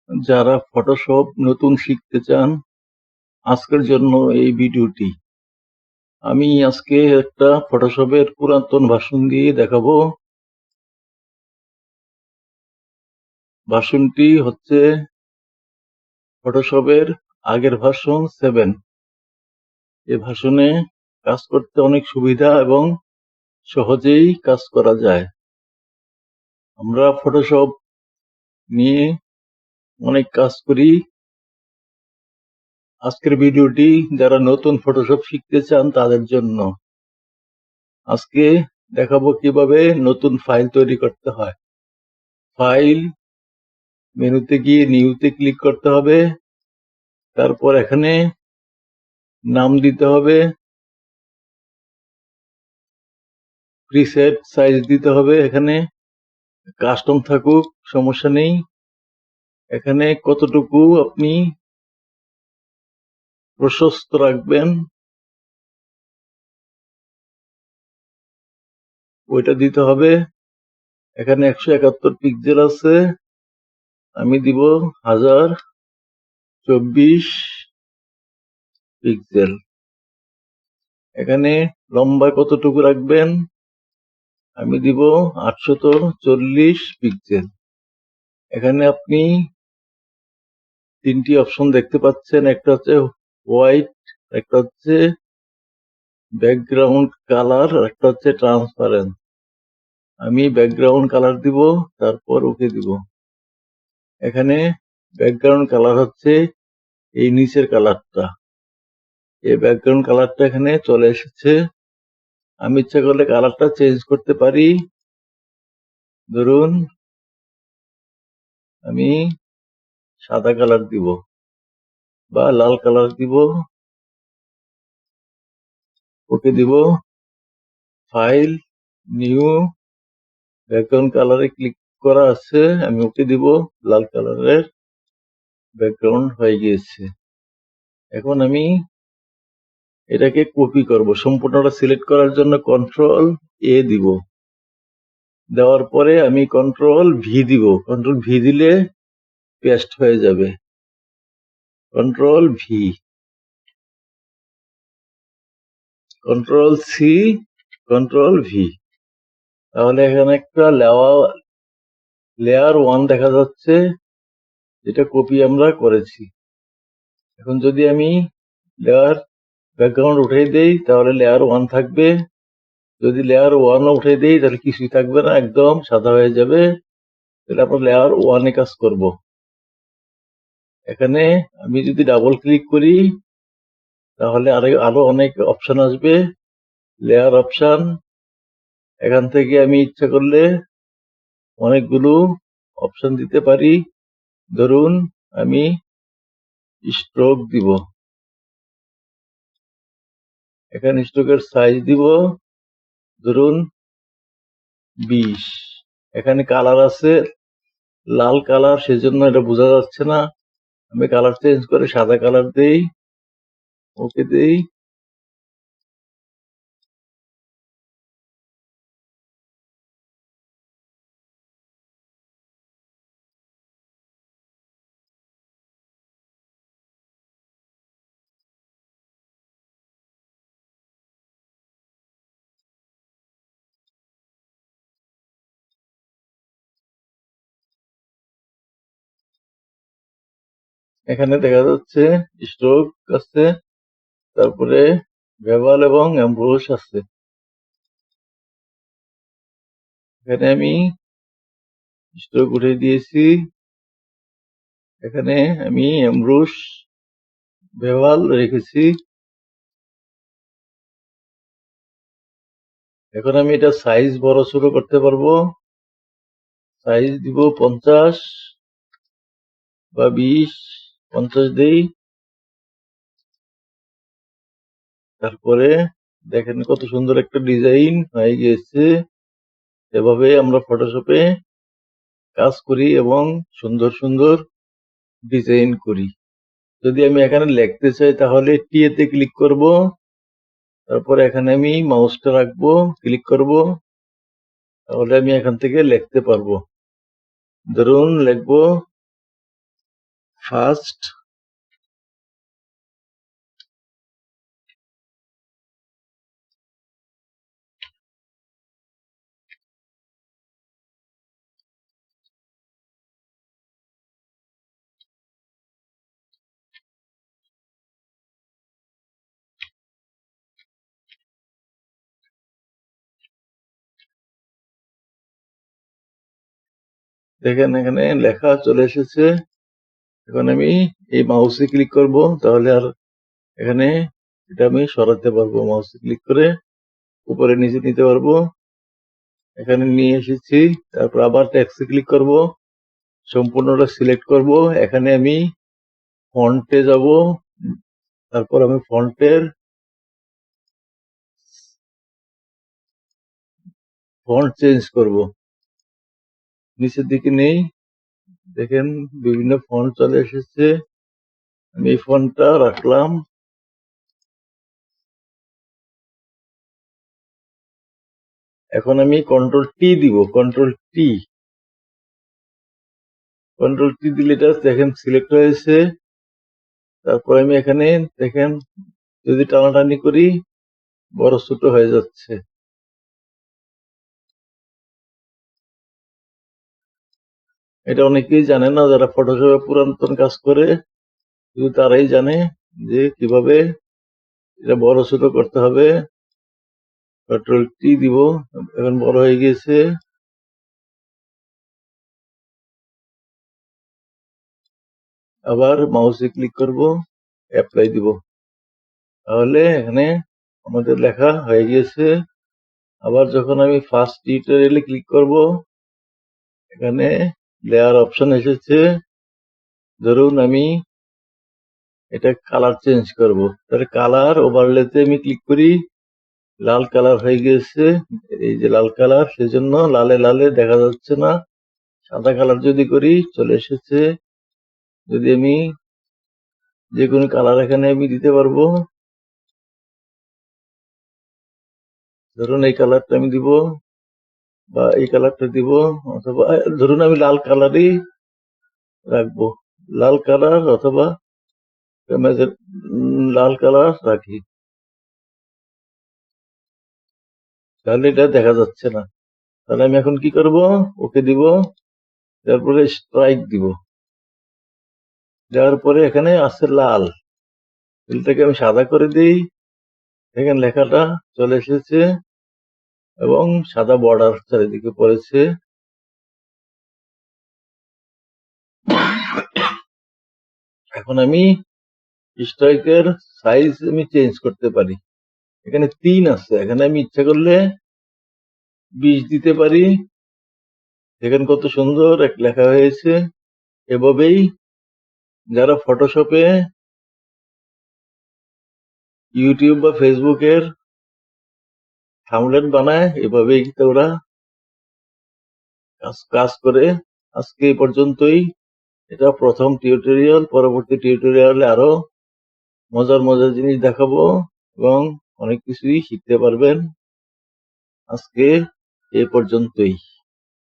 যারা ফটোশপ নতুন শিখতে চান, আজকের জন্য এই ভিডিওটি। আমি আজকে একটা ফটোশপের পুরাতন ভার্সন দিয়ে দেখাবো। ভার্সনটি হচ্ছে ফটোশপের আগের ভার্সন 7। এই ভার্সনে কাজ করতে অনেক সুবিধা এবং সহজেই কাজ করা যায়। আমরা ফটোশপ নিয়ে অনেক কাজ করি। আজকের ভিডিওটি যারা নতুন ফটোশপ শিখতে চান তাদের জন্য। আজকে দেখাবো কিভাবে নতুন ফাইল তৈরি করতে হয়। ফাইল মেনুতে গিয়ে নিউতে ক্লিক করতে হবে। তারপর এখানে নাম দিতে হবে, প্রিসেট সাইজ দিতে হবে। এখানে কাস্টম থাকুক, সমস্যা নেই। এখানে কতটুকু আপনি প্রশস্ত রাখবেন ওইটা দিতে হবে। এখানে 171 পিক্সেল আছে, আমি দিব 1024 পিক্সেল। এখানে লম্বা কতটুকু রাখবেন, আমি দিব 840 পিক্সেল। এখানে আপনি তিনটি অপশন দেখতে পাচ্ছেন, একটা হচ্ছে হোয়াইট, একটা হচ্ছে ব্যাকগ্রাউন্ড কালার, আর একটা হচ্ছে ট্রান্সপারেন্ট। আমি ব্যাকগ্রাউন্ড কালার দিব, তারপর ওকে দিব। এখানে ব্যাকগ্রাউন্ড কালার হচ্ছে এই নিচের কালারটা। এই ব্যাকগ্রাউন্ড কালারটা এখানে চলে এসেছে। আমি ইচ্ছা করলে কালারটা চেঞ্জ করতে পারি। ধরুন আমি সাদা কালার দিব বা লাল কালার দিব, ওকে দিব। ফাইল, নিউ, ব্যাকগ্রাউন্ড কালারে ক্লিক করা আছে, আমি ওকে দিব। লাল কালারের ব্যাকগ্রাউন্ড হয়ে গিয়েছে। এখন আমি এটাকে কপি করব। সম্পূর্ণটা সিলেক্ট করার জন্য কন্ট্রোল এ দিব। দেওয়ার পরে আমি কন্ট্রোল ভি দিব। কন্ট্রোল ভি দিলে পেস্ট হয়ে যাবে। Control V, control C, control V. তাহলে এখানে একটা লেয়ার 1 দেখা যাচ্ছে, যেটা কপি আমরা করেছি। এখন যদি আমি লেয়ার ব্যাকগ্রাউন্ড উঠিয়ে দেই তাহলে লেয়ার 1 থাকবে। যদি লেয়ার 1 উঠিয়ে দেই তাহলে কিছুই থাকবে না, একদম সাদা হয়ে যাবে। তাহলে আমরা লেয়ার 1 এ কাজ করব। এখানে আমি যদি ডাবল ক্লিক করি তাহলে আরো অনেক অপশন আসবে। লেয়ার অপশন, এখান থেকে আমি ইচ্ছা করলে অনেকগুলো অপশন দিতে পারি। ধরুন আমি স্ট্রোক দিব। এখানে স্ট্রোকের সাইজ দিব ধরুন 20। এখানে কালার আছে লাল কালার, সেজন্য এটা বোঝা যাচ্ছে না। আমি কালার চেঞ্জ করে সাদা কালার দেই, ওকে দেই। এখানে দেখা যাচ্ছে স্ট্রোক আছে, তারপরে ভেভাল এবং এমব্রোস আছে। এখানে আমি স্ট্রোক উঠিয়ে দিয়েছি। এখানে আমি এমব্রোস ভেভাল রেখেছি। এখন আমি এটা সাইজ বড় ছোট করতে পারবো। সাইজ দিব 50 বা 20, 50 দেই। তারপরে দেখেন কত সুন্দর একটা ডিজাইন হয়ে গিয়েছে। এভাবে আমরা ফটোশপে কাজ করি এবং সুন্দর সুন্দর ডিজাইন করি। যদি আমি এখানে লিখতে চাই তাহলে টি তে ক্লিক করব। তারপরে এখানে আমি মাউসটা রাখবো, ক্লিক করব, তাহলে আমি এখান থেকে লিখতে পারবো। ধরুন লিখবো ফার্স্ট দেখেন এখানে লেখা চলে এসেছে। এখন আমি এই মাউসে ক্লিক করব, তাহলে আর এখানে এটা আমি সরাতে পারবো। মাউসে ক্লিক করে উপরে নিচে নিতে পারবো। এখানে নিয়ে এসেছি, তারপর আবার টেক্সটে ক্লিক করব, সম্পূর্ণটা সিলেক্ট করব। এখানে আমি ফন্টে যাব, তারপর আমি ফন্টের ফন্ট চেঞ্জ করব। নিচের দিকে নেই, দেখেন বিভিন্ন ফন্ট চলে এসেছে। আমি এই ফন্টটা রাখলাম। এখন আমি কন্ট্রোল টি দিব, কন্ট্রোল টি দিলে এটা দেখেন সিলেক্ট হয়েছে। তারপর আমি এখানে দেখেন যদি টানাটানি করি বড় ছোট হয়ে যাচ্ছে। এটা অনেকেই জানে না, যারা ফটোশপে পুরাতন কাজ করে শুধু তারাই জানে যে কিভাবে এটা বড় ছোট করতে হবে। কন্ট্রোল টি দিব, এখন বড় হয়ে গিয়েছে। আবার মাউসে ক্লিক করব, অ্যাপ্লাই দিব, তাহলে এখানে আমাদের লেখা হয়ে গিয়েছে। আবার যখন আমি ফার্স্ট টিউটোরিয়ালে ক্লিক করব, এখানে লেয়ার অপশন এসেছে। ধরুন আমি এটা কালার চেঞ্জ করব, তাহলে কালার ওভারলেতে আমি ক্লিক করি, লাল কালার হয়ে গিয়েছে। এই যে লাল কালার, সেজন্য লালে লালে দেখা যাচ্ছে না। সাদা কালার যদি করি চলে এসেছে। যদি আমি যে কোনো কালার এখানে আমি দিতে পারবো, ধরুন এই কালারটা আমি দিব বা এই কালারটা দিব, অথবা ধরুন আমি লাল কালারই রাখবো, লাল কালার অথবা লাল কালার রাখি, তাহলে এটা দেখা যাচ্ছে না। তাহলে আমি এখন কি করব, ওকে দিব, তারপরে স্ট্রাইক দিব, দেওয়ার পরে এখানে আছে লাল, এটাকে আমি সাদা করে দিই। দেখেন লেখাটা চলে এসেছে এবং সাদা বর্ডার চারিদিকে পড়েছে। এখন আমি স্ট্রাইকের সাইজ আমি চেঞ্জ করতে পারি। এখানে 3 আছে, এখানে আমি ইচ্ছা করলে 20 দিতে পারি। দেখেন কত সুন্দর এক লেখা হয়েছে। এভাবেই যারা ফটোশপে, ইউটিউব বা ফেসবুকের থাম্বনেল বানায়, এভাবেই ওরা কাজ করে। আজকে এই পর্যন্তই। এটা প্রথম টিউটোরিয়াল, পরবর্তী টিউটোরিয়ালে আরো মজার মজার জিনিস দেখাবো এবং অনেক কিছুই শিখতে পারবেন। আজকে এই পর্যন্তই।